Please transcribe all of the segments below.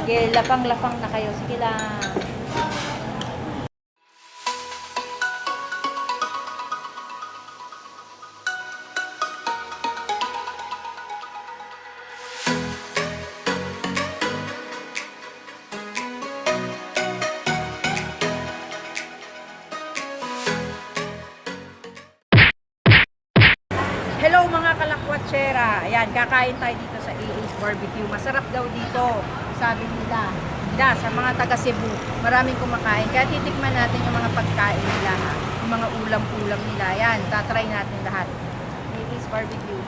Sige, lapang-lapang na kayo. Sige lang. Hello mga kalakwatsera. Ayan, kakain tayo dito sa AA's Barbecue. Masarap daw dito, sabi nila. Sa mga taga Cebu, maraming kumakain. Kaya titikman natin yung mga pagkain nila, ha? Yung mga ulam-ulam nila. Ayan, tatry natin lahat. AA's Barbecue.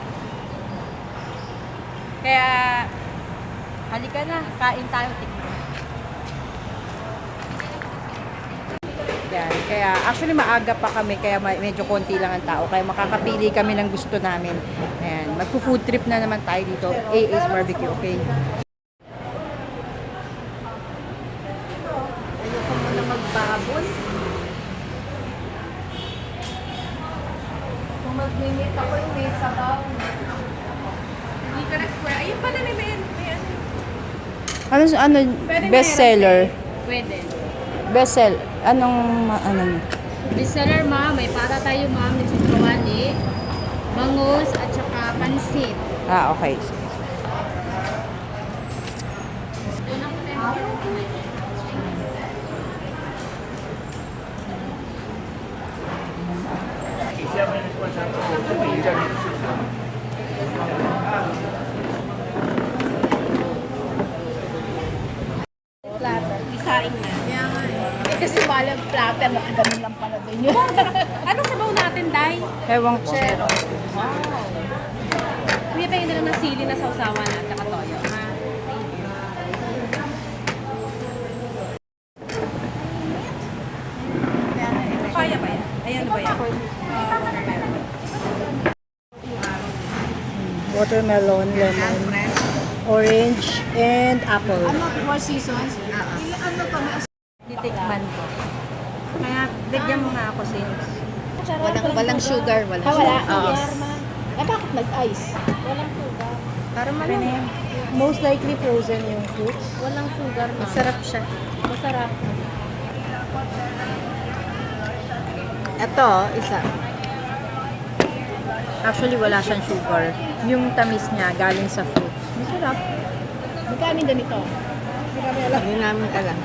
Kaya, halika na, kain tayo, tikman. Yan. Kaya actually maaga pa kami kaya medyo konti lang ang tao kaya makakapili kami ng gusto namin. Ayan, magpo-food trip na naman tayo dito. AA's Barbecue, okay? Ayoko muna magbabon. Kung mag-minute ako yung may sabaw. Hindi ka na-square. Ayun pala may ano, best seller? Pwede. Best seller. Anong ano? Bestseller ma'am, may para tayo ma'am, may kawali, bangus, at saka pansit. Ah, okay. Platter. Isaing na. Kaya nga eh. Kasi malang platter, nakagamin lang pala din yun. Anong sabaw natin, Day? Hewang ko. Wow. Kuya, tayo na lang ng sili na sausawan at saka toyo, ha? Kaya ba yan? Ayan ba yan? Watermelon, lemon, orange, and apple. Ano, more seasons? Ano to? Titikman ko. Kaya, bigyan mo nga ako since. Walang sugar, walang Wala. sugar. Eh, bakit nag-ice? Walang sugar. Para malamig. Most likely frozen yung fruits. Walang sugar, ma'am. Masarap siya. Masarap. Ito, isa. Actually, wala siyang sugar. Yung tamis niya galing sa fruits. Masarap. Magkano ganito? Hindi namin alam.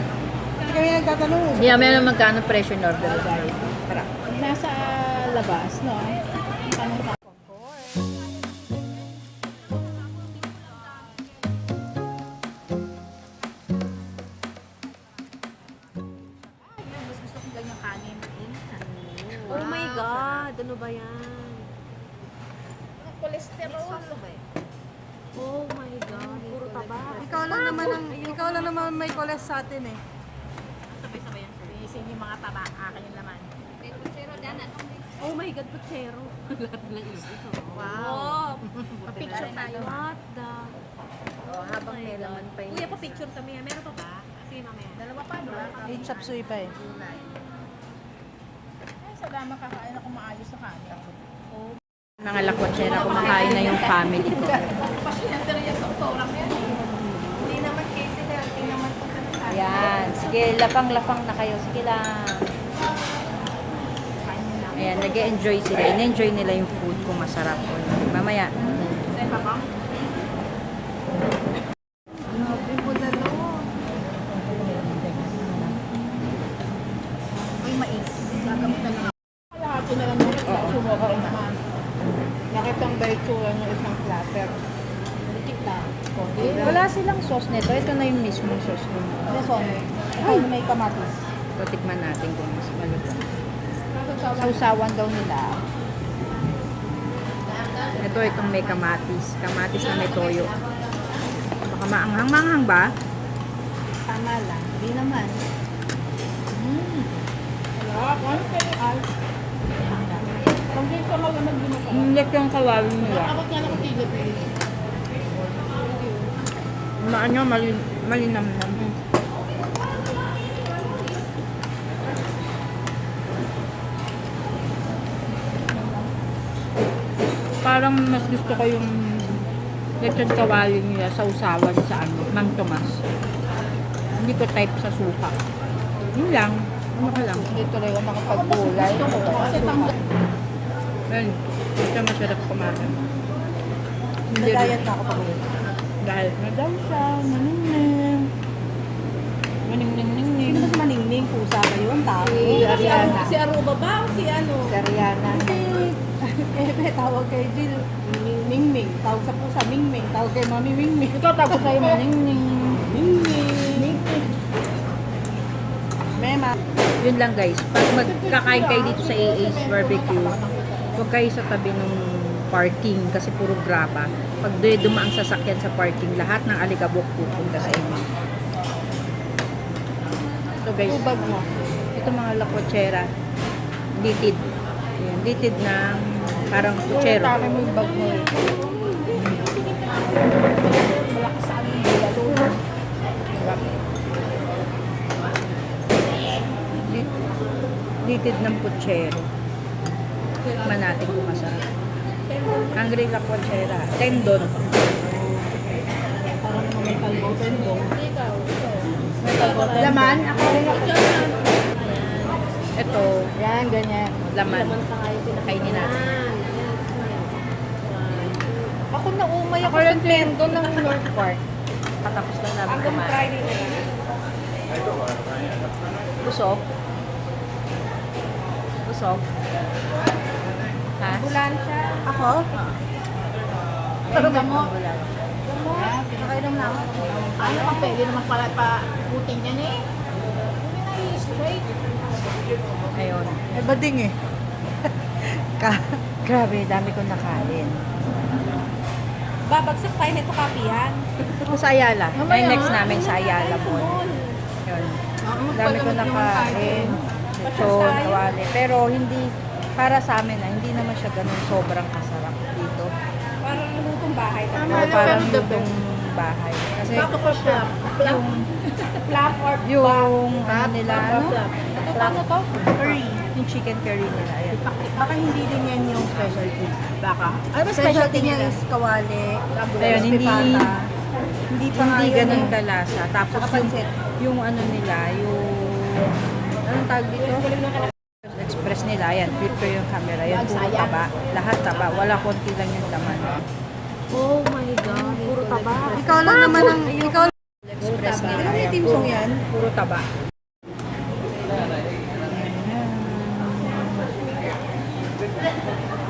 Hindi namin alam magkano presyo in order. Tara. Nasa labas, no? Tanong pa. Mas gusto ko ganyang kanin. Oh my God, ano ba yan? Cholesterol. Oh my God, puro taba. Ikaw lang naman may koles sa atin eh. Sabay-sabay yan. Isin yung mga taba. Akin yung laman. Oh my God, putsero. Lahat ng isis. Wow. Pa-picture tayo. What the? Oh, habang may laman pa yun. Kuya, pa-picture kami. Meron pa ba? Sige mamaya. Dalawa pa, no? May chop suey pa eh. Ay, salamat kakain ako maayos na kanin. Mga lakwatsera, kumakain na yung family ko. Pasyente rin yan sa autorang yan. Hindi naman kasi hindi naman po Ayan. Sige, lapang-lapang na kayo. Sige lang. Ayan, nag-enjoy sila. In-enjoy nila yung food kung masarap. Mamaya. Saan pa ba? Uy, mais. Gagamit na lang. Kalahati na lang yung sumuka rin naman. Nakitang ba itsura ng isang platter? Butik na. Wala silang sauce nito. Ito na yung mismong sauce nito. This one. Ay, may kamatis. Tikman natin kung mas malutong. Sausawan daw nila. Itong may kamatis. Kamatis na may toyo. Baka maanghang-manghang ba? Tama lang. Hindi naman. Wala. Ano kayo ay? Kung gusto mo naman din ako. Hindi yung kawawin nila. Nakakot nga nakatigil. Maano, malinamnam. Parang mas gusto ko yung lechon kawali nila sa usawan sa Mang Tomas. Hindi ko type sa suka. Yun lang. Ano ka lang? Hindi tuloy ako nakapag-gulay. Kasi Well, ito masarap kumain. Hindi diet na ako pag Dahil madam siya, maningning. Maningning. Sino mas maningning? Pusa ba yun? Tao? Si Aruba ba o si ano? Sariana. May tawag kay Jill. Mingming. Tawag sa pusa. Mingming. Tawag kay Mami Mingming. Ikaw tapos sa'yo maningning. Mingming. Mema. Yun lang guys, pag magkakain kayo dito sa AA's Barbecue, huwag kayo sa tabi ng parking kasi puro graba. Pag dumaang sasakyan sa parking, lahat ng alikabok pupunta sa inyo. So guys, Ubag mo. ito mga lakotsera, litid. Ayan, litid ng parang kutsero. Tama mo yung bag mo. Malakas sa amin. Lalo. Litid ng kutsero. Tikman natin kung masarap. Hungry lakotsera. Tendon. Parang may kalbo. Tendong. Laman. Ito, Yan, ganyan. laman. Kainin natin. Ako naumay ako sa tendon ng North Park. Patapos lang namin kumain. Busog? Busog? Ha? Bulan siya. Ako? Pero mo? Nakainom na ako. Ano ang pwede naman pala pa puting yan eh. Straight. Ayun. Eh, bading eh. Grabe, dami kong nakain. Babagsak tayo nito kapihan. Sa Ayala. Ay, next namin sa Ayala po. Yun. Dami kong nakain. Lechon, kawali. Pero hindi, para sa amin hindi naman siya ganun sobrang kasarap dito. Parang lutong bahay. O parang lutong bahay. Kasi yung, Flap or yung ano nila, ano? Ano to? Curry. Yung chicken curry nila. Ayan. Baka hindi din yan yung specialty. Baka. Ano ba specialty niya is kawali, Ayun, hindi, Hindi pa nga hindi yun ganun eh. kalasa. Tapos Saka yung, pansit. yung ano nila, yung, anong tawag dito? Express nila, ayan, flip ko yung camera, yan, puro taba. Lahat taba, wala konti lang yung laman. Oh my God. Puro taba. Ikaw lang naman ang, ikaw Express nila, Ano yung ayan, team puro, song yan? puro taba.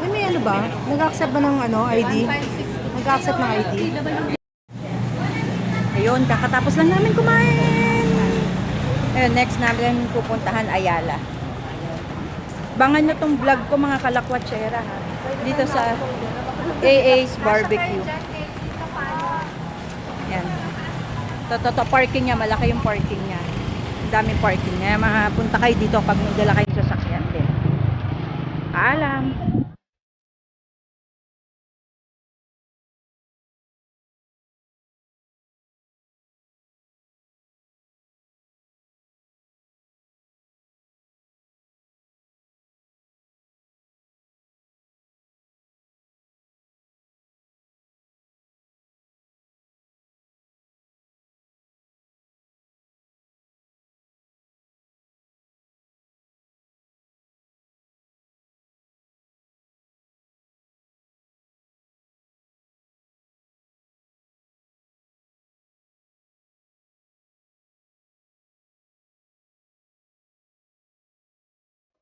may ano ba? Nag-accept ba ng ano, ID? Nag-accept ng ID? Ayun, kakatapos lang namin kumain. Ayun, next namin pupuntahan Ayala. Bangan nyo tong vlog ko mga kalakwatsera ha. Dito sa AA's Barbecue. Yan. Toto parking niya, malaki yung parking niya. Ang daming parking niya. Mga punta kayo dito pag may dala kayo sa sasakyan din. Paalam.